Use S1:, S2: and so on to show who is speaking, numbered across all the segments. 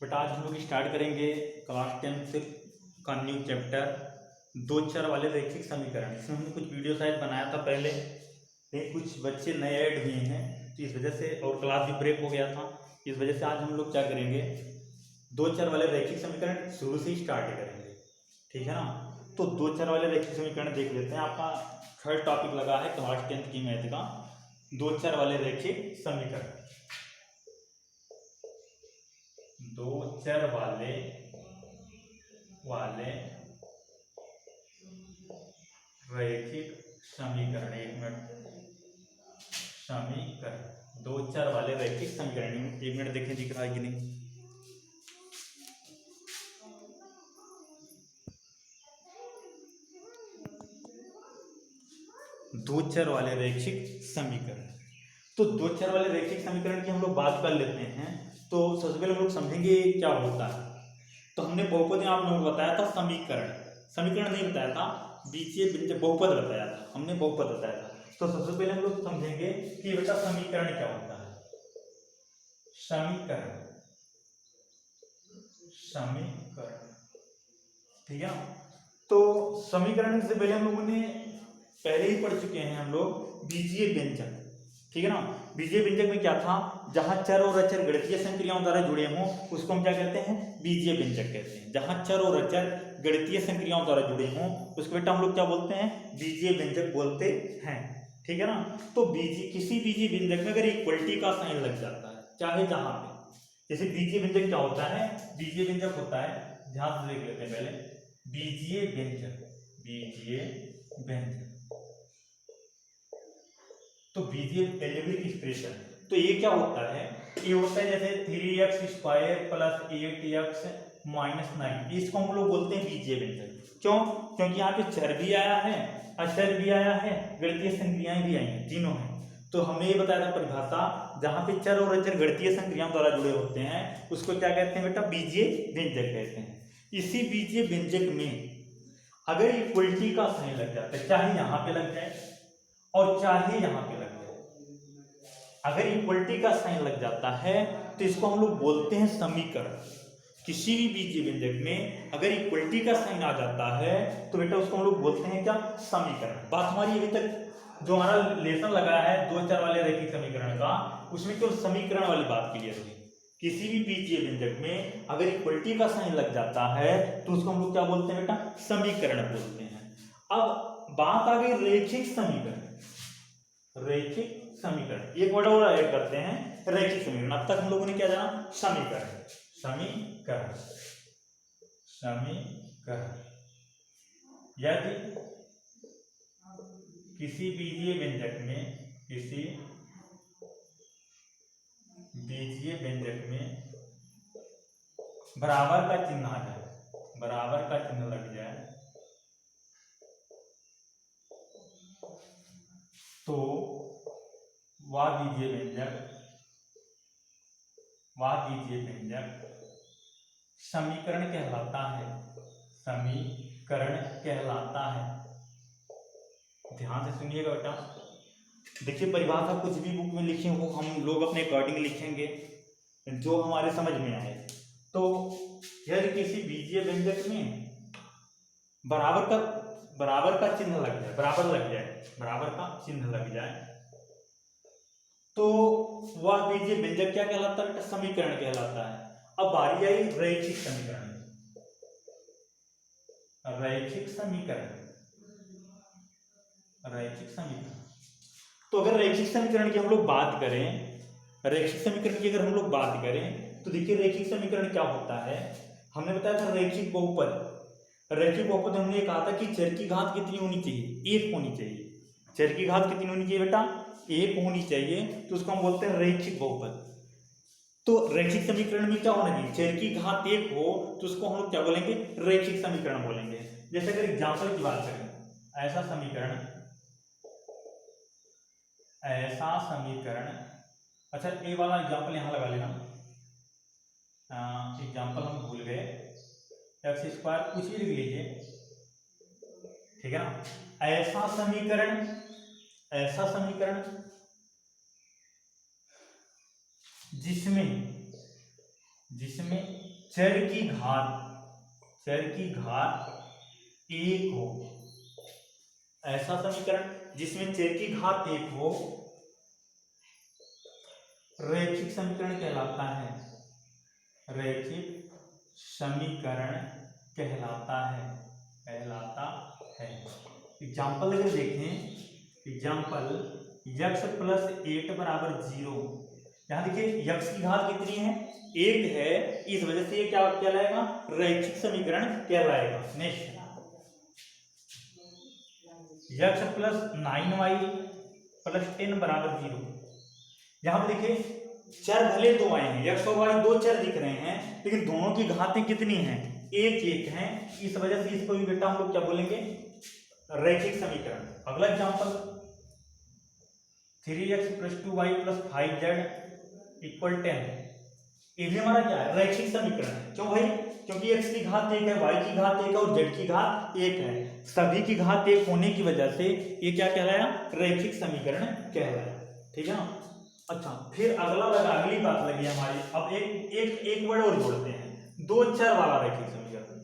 S1: But आज हम लोग स्टार्ट करेंगे क्लास 10 का न्यू चैप्टर दो चर वाले रैखिक समीकरण। इसमें हमने कुछ वीडियो शायद बनाया था पहले, लेकिन कुछ बच्चे नए ऐड हुए हैं तो इस वजह से, और क्लास भी ब्रेक हो गया था, इस वजह से आज हम लोग क्या करेंगे, दो चर वाले रैखिक समीकरण शुरू से ही स्टार्ट करेंगे। ठीक है ना। तो दो चर वाले रैखिक समीकरण देख लेते हैं। आपका थर्ड टॉपिक लगा है क्लास 10 की मैथ का, दो चर वाले रैखिक समीकरण। दो चर वाले रैखिक समीकरण, एक मिनट, समीकरण, दो चर वाले रैखिक समीकरण। एक मिनट देखें दिख रहा है कि नहीं। दो चर वाले रैखिक समीकरण। तो दो चर वाले रैखिक समीकरण की हम लोग बात कर लेते हैं। तो सबसे पहले हम लोग समझेंगे क्या होता है। तो हमने बहुपद आप लोगों को बताया था, समीकरण नहीं बताया था, बीजीय व्यंजक बहुपद बताया था, हमने बहुपद बताया था। तो सबसे पहले हम लोग समझेंगे कि बेटा समीकरण क्या होता है। समीकरण, ठीक है। तो समीकरण से पहले हम लोगों ने पहले ही पढ़ चुके हैं हम लोग बीजीय व्यंजक। ठीक है ना। बीजीय व्यंजक में क्या था, जहां चर और अचर गणितीय संक्रियाओं द्वारा जुड़े हों उसको हम क्या कहते हैं, बीजीय व्यंजक कहते हैं। जहां चर और अचर गणितीय संक्रियाओं द्वारा जुड़े हों उसको बेटा हम लोग क्या बोलते हैं, बीजीय व्यंजक बोलते हैं। ठीक है ना। तो किसी बीजीय व्यंजक में अगर इक्वलिटी का साइन लग जाता है, चाहे जहां पे, जैसे बीजीय व्यंजक क्या होता है, बीजीय व्यंजक होता है, ध्यान से देख लेते हैं पहले, बीजीय व्यंजक, तो बीजीय एल्जेब्रिक एक्सप्रेशन, तो ये क्या होता है, ये होता है जैसे 3x² प्लस 8x माइनस 9, इसको हम लोग बोलते हैं बीजीय व्यंजक। क्यों? क्योंकि यहाँ पे चर भी आया है, अचर भी आया है, गणितीय संक्रियाएं भी आई हैं, तीनों हैं। तो हमने ये बताया था परिभाषा, जहां पे चर और अचर गणितीय संक्रियाओं द्वारा जुड़े होते हैं उसको क्या कहते हैं बेटा, बीजीय व्यंजक कहते हैं। इसी बीजीय व्यंजक में अगर इक्वलिटी का साइन लग जाता है, चाहे यहां पे लग जाए और चाहे यहां पे लग जाए, अगर इक्वलिटी का साइन लग जाता है तो इसको हम लोग बोलते हैं समीकरण। किसी भी बीजीय व्यंजक में अगर इक्वलिटी का साइन आ जाता है तो बेटा उसको हम लोग बोलते हैं क्या, समीकरण। बात हमारी अभी तक जो हमारा लेसन लगा है दो चर वाले रैखिक समीकरण का, उसमें केवल समीकरण वाली बात क्लियर हुई। किसी भी बीजीय व्यंजक में अगर इक्वलिटी का साइन लग जाता है तो उसको हम लोग क्या बोलते हैं बेटा, समीकरण बोलते हैं। अब बात आ गई रैखिक समीकरण, एक वर्ड और ऐड करते हैं, रैखिक समीकरण। अब तक हम लोगों ने क्या जाना, समीकरण। यदि किसी बीजीय व्यंजक में बराबर का चिन्ह आ जाए, बराबर का चिन्ह लग जाए, तो वह बीजीय व्यंजक समीकरण कहलाता है। ध्यान से सुनिएगा बेटा। देखिए परिभाषा कुछ भी बुक में लिखे हो हम लोग अपने अकॉर्डिंग लिखेंगे जो हमारे समझ में आए। तो यदि किसी बीजीय व्यंजक में बराबर का चिन्ह लग जाए, बराबर का चिन्ह लग जाए तो वह बीजीय व्यंजक क्या कहलाता है, समीकरण कहलाता है। अब बारी आई रैखिक समीकरण। तो अगर रैखिक समीकरण की हम लोग बात करें, तो देखिए रैखिक समीकरण क्या होता है, हमने बताया था रैखिक बहुपद हमने कहा था कि चर की घात कितनी होनी चाहिए, एक होनी चाहिए। चर की घात कितनी होनी चाहिए बेटा, एक होनी चाहिए, तो उसको हम बोलते हैं रैखिक बहुपद। तो रैखिक समीकरण में क्या होना चाहिए, चर की घात एक हो तो उसको हम लोग क्या बोलेंगे, रैखिक समीकरण बोलेंगे। जैसे अगर एग्जाम्पल की बात करें, ऐसा समीकरण, अच्छा ए वाला एग्जाम्पल यहां लगा लेना, एग्जाम्पल हम भूल गए, x² कुछ भी लिख लीजिए, ठीक है ना। ऐसा समीकरण जिसमें चर की घात 1 हो, ऐसा समीकरण जिसमें चर की घात 1 हो रैखिक समीकरण कहलाता है, रैखिक समीकरण कहलाता है। एग्जाम्पल अगर देखें, एग्जाम्पल x प्लस 8 बराबर 0, यहाँ देखिए x की घात कितनी है 1 है, इस वजह से ये क्या कहलाएगा, रैखिक समीकरण कहलाएगा। Next x plus 9y plus 10 बराबर 0, यहाँ पे देखिए चर भले दो आए हैं, x और y दो चर दिख रहे हैं, लेकिन दोनों की घातें कितनी हैं, 1 है, इस वजह से इसको भी बेटा हम लोग क्या बोलेंगे, रैखिक समीकरण। अगला example 3x plus 2y plus 5z equal 10, ये भी हमारा क्या है, रैखिक समीकरण है। क्यों भाई, क्योंकि x की घात 1 है, y की घात 1 है और z की घात 1 है, सभी की घात 1 होने की वजह से ये क्या कहलाया, रैखिक समीकरण कहलाया। ठीक है ना। अच्छा, फिर अगली बात लगी हमारी, अब एक वर्ड और जोड़ते हैं, दो चर वाला रैखिक समीकरण,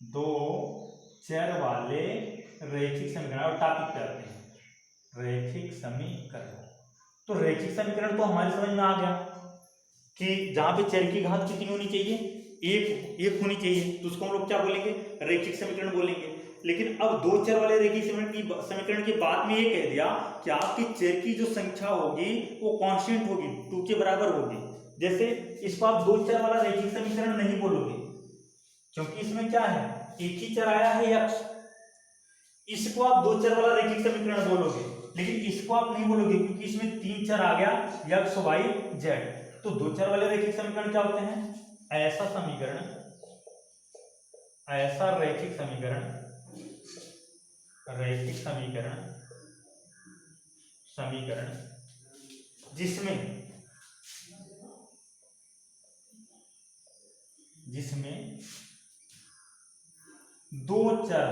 S1: दो चर वाले रैखिक समीकरण, और टॉपिक पे आते हैं, रैखिक समीकरण। तो रैखिक समीकरण तो हमारी समझ में आ गया कि जहां पे चर की घात कितनी होनी चाहिए, एक होनी चाहिए, तो उसको हम लोग क्या बोलेंगे, रैखिक समीकरण बोलेंगे। लेकिन अब दो चर वाले रैखिक समीकरण के बाद में ये कह दिया कि आपकी चर की जो संख्या होगी वो कांस्टेंट होगी, 2 के बराबर होगी। जैसे इसको आप दो चर वाला रैखिक समीकरण नहीं बोलोगे, क्योंकि इसमें क्या है, एक ही चर आया है x, इसको आप दो चर वाला रैखिक समीकरण बोलोगे, लेकिन इसको आप नहीं बोलोगे क्योंकि इसमें 3 चर आ गया, x y z। तो दो चर वाले रैखिक समीकरण क्या होते हैं, ऐसा रैखिक समीकरण जिसमें दो चर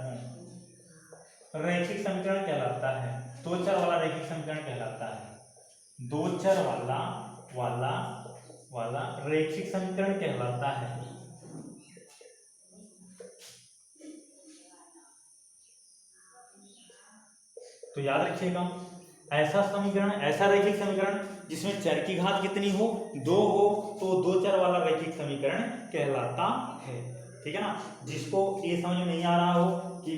S1: हों, रैखिक समीकरण कहलाता है, दो चर वाला रैखिक समीकरण कहलाता है, दो चर वाला रैखिक समीकरण कहलाता है। तो याद रखिएगा, ऐसा रैखिक समीकरण जिसमें चर की घात कितनी हो, 2 हो, तो दो चर वाला रैखिक समीकरण कहलाता है। ठीक है ना। जिसको ये समझ में नहीं आ रहा हो कि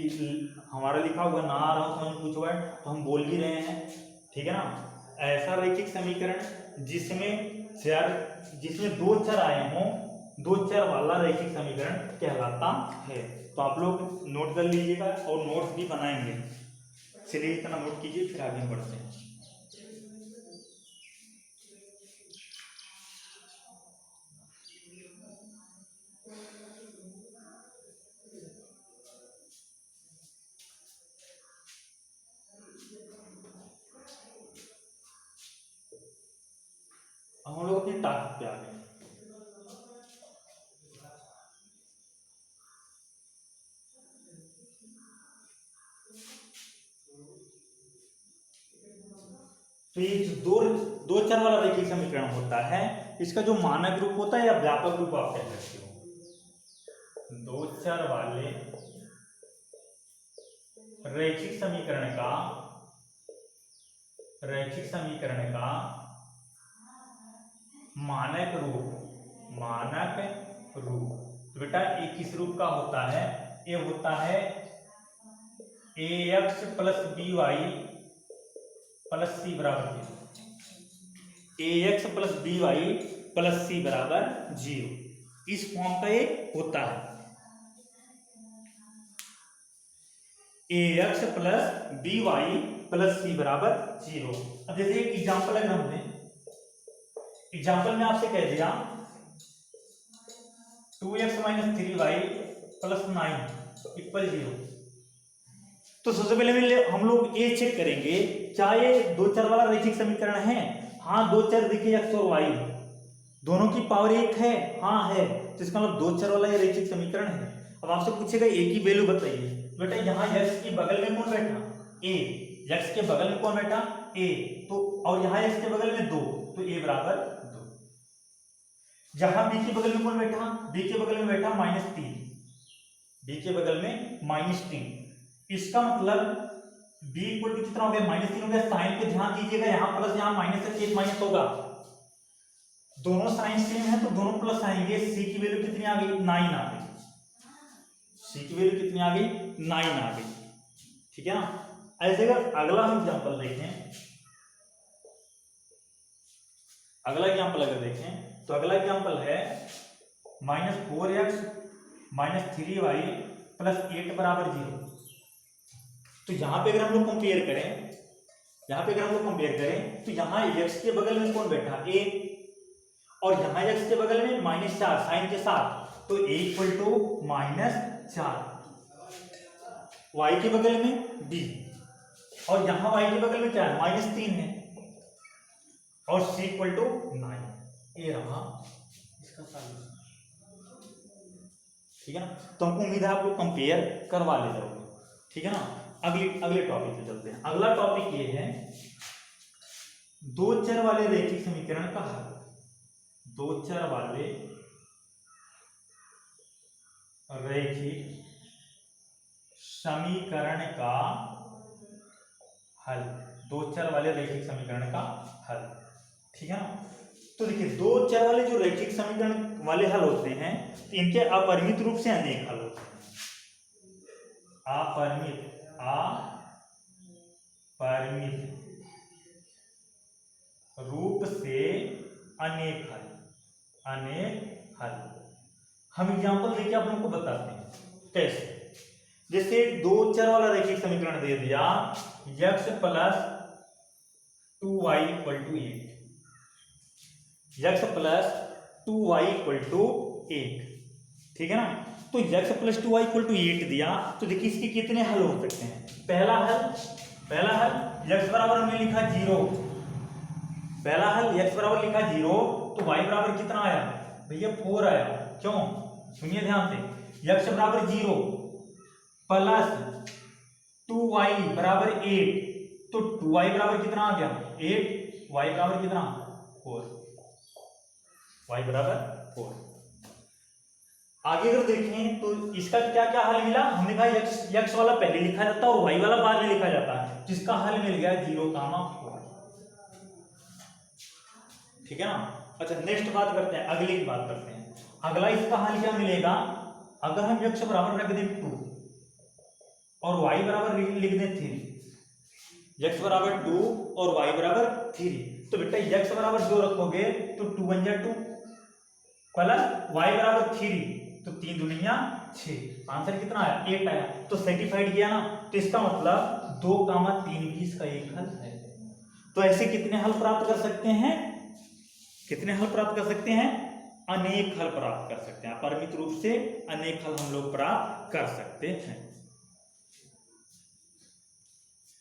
S1: हमारा लिखा हुआ ना आ रहा हो समझ कुछ वर्ड, तो हम बोल भी रहे हैं। ठीक है ना। ऐसा रैखिक समीकरण जिसमें दो चर आए हों, दो चर वाला रैखिक समीकरण कहलाता है। तो आप लोग नोट कर लीजिएगा और नोट्स भी बनाएंगे, चलिए इतना नोट कीजिए, फिर आगे बढ़ते हैं। हम लोग अपने टॉपिक पे आ गए। तो ये जो दो चर वाला रैखिक समीकरण होता है, इसका जो मानक रूप होता है या व्यापक रूप आप कह सकते हो, दो चर वाले रैखिक समीकरण का मानक रूप। तो बेटा ये किस रूप का होता है, ये होता है ax प्लस by प्लस सी बराबर 0, ax प्लस by प्लस सी बराबर 0, इस फॉर्म का ये होता है, ax प्लस by प्लस सी बराबर 0। अब जैसे एक एग्जांपल अगर हम दें, एग्जांपल में आपसे कह दिया 2x minus 3y plus 9 equal 0, तो सबसे पहले हम लोग ये चेक करेंगे क्या ये दो चर वाला रैखिक समीकरण है। हाँ, दो चर देखिए x और y दोनों की पावर 1 है, हाँ है, तो इसका मतलब दो चर वाला ये रैखिक समीकरण है। अब आपसे पूछेगा a की वैल्यू बताइए, बेटा यहाँ x के बगल में कौन बैठा, a, x के बगल में कौन बैठा a, तो और यहाँ x के बगल में 2, तो a बराबर 2। जहां बी के बगल में कौन बैठा, बी के बगल में बैठा -3, बी के बगल में -3। इसका मतलब b इक्वल टू कितना हो गया, -3 हो गया। साइन पे ध्यान दीजिएगा, यहाँ प्लस यहाँ माइनस है, एक माइनस होगा। दोनों साइन सेम है तो दोनों प्लस आएंगे। c की वैल्यू कितनी आ गई, 9 आ गई। c की वैल्यू कितनी आ गई, 9 आ गई। ठीक है ना। ऐसे अगर अगला हम एग्जांपल देखें, अगला एग्जांपल अगर देखें तो अगला एग्जांपल है -4x - 3y + 8 बराबर 0। तो यहाँ पे अगर हम लोग कंपेयर करें, यहाँ पे अगर हम लोग कंपेयर करें तो यहाँ x के बगल में कौन बैठा, a, और यहाँ x के बगल में -4 साइन के साथ, तो a इक्वल टू -4, y के बगल में b, और यहाँ y के बगल में क्या है, -3 है, और c इक्वल टू 9। ये रहा इसका सॉल्यूशन। ठीक है ना। तो हमको उम्मीद है आप लोग कंपेयर करवा ले जाओगे। ठीक है ना। अगले टॉपिक पे चलते हैं। अगला टॉपिक ये है दो चर वाले रैखिक समीकरण का हल। दो चर वाले रैखिक समीकरण का हल, दो चर वाले रैखिक समीकरण का हल। ठीक है ना। तो देखिए, दो चर वाले जो रैखिक समीकरण वाले हल होते हैं, इनके अपरिमित रूप से अनेक हल होते हैं। अपरिमित रूप से अनेक हल। हम एग्जांपल देके आप लोगों को बताते हैं कैसे। जैसे दो चर वाला रैखिक समीकरण दे दिया, x + 2y = 8, x + 2y = 8। ठीक है ना। तो x + 2y = 8 दिया, तो देखिए इसके कितने हल हो सकते हैं। पहला हल x बराबर हमने लिखा 0, पहला हल x बराबर लिखा 0, तो y बराबर कितना आया भैया, 4 आया। क्यों, सुनिए ध्यान से, x बराबर 0 + 2y बराबर 8, तो 2y बराबर कितना आ गया, 8, y बराबर कितना, 4, y बराबर 4। आगे अगर देखें तो इसका क्या क्या हल मिला, हमने कहा x वाला पहले लिखा जाता है और y वाला बाद में लिखा जाता है, जिसका हल मिल गया 0, 4। ठीक है ना। अच्छा, नेक्स्ट बात करते हैं, अगली की बात करते हैं। अगला इसका हल क्या मिलेगा, अगर हम x बराबर रख दें 2 और y बराबर लिख दें 3, x बराबर 2 और y बराबर 3, तो बेटा x बराबर 2 रखोगे तो 2 × 2 प्लस y बराबर 3, तो 3 × 2 = 6। आंसर कितना आया, 8 आया। तो सेटिस्फाइड किया ना। तो इसका मतलब 2, 3 भी इसका एक हल है। तो ऐसे कितने हल प्राप्त कर सकते हैं, कितने हल प्राप्त कर सकते हैं, अनेक हल प्राप्त कर सकते हैं। अपरिमित रूप से अनेक हल हम लोग प्राप्त कर सकते हैं।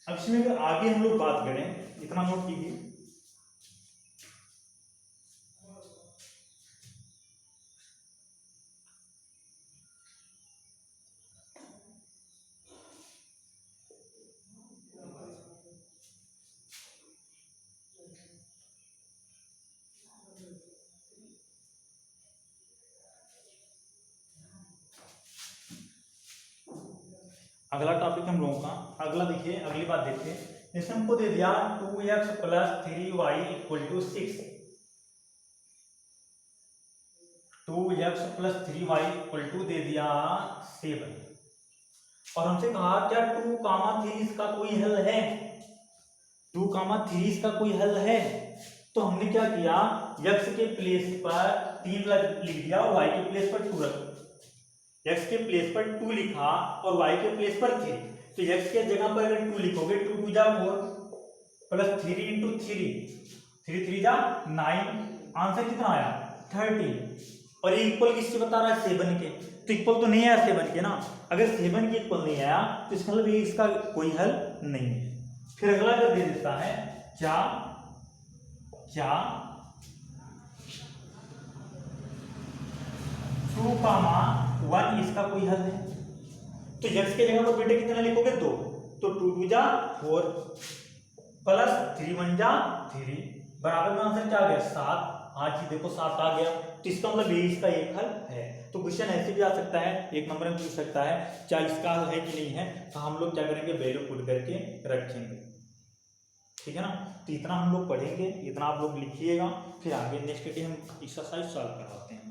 S1: अब इसमें अगर आगे हम लोग बात करें, इतना नोट कीजिए, अगला टॉपिक हम लोगों का, अगला देखिए, अगली बात देखिए। जैसे हमको दे दिया 2x + 3y = 6, 2x + 3y = दे दिया 7, और हमसे कहा क्या 2, 3 इसका कोई हल है, 2, 3 इसका कोई हल है। तो हमने क्या किया, x के प्लेस पर 3 लिख दिया और y के प्लेस पर 2 रख, x के प्लेस पर 2 लिखा और y के प्लेस पर 3। तो x के जगह पर अगर 2 लिखोगे, 2 × 2 = 4 प्लस 3 × 3, 3 × 3 = 9, आंसर कितना आया, 30। और ये इक्वल किससे बता रहा है, 7 के। तो इक्वल तो नहीं आया 7 के ना। अगर 7 के इक्वल नहीं आया तो इसका मतलब इसका कोई हल नहीं है। फिर अगला कर दे देता है, क्या 2, 1 इसका कोई हल है। तो x के जगह पर बेटे कितना लिखोगे, 2, तो 2 × 2 = 4 प्लस 3 × 1 = 3, बराबर में आंसर क्या आ गया, 7। हाँ जी, देखो 7 आ गया। तो इसका मतलब ये इसका एक हल है। तो क्वेश्चन ऐसे भी आ सकता है, एक नंबर में पूछ सकता है क्या इसका हल है कि नहीं है, तो हम लोग क्या करेंगे, वैल्यू पुट करके रखेंगे। ठीक है ना, तो इतना हम लोग पढ़ेंगे, इतना आप लोग लिखिएगा, फिर आगे नेक्स्ट डे हम एक्सरसाइज सॉल्व करवाते हैं।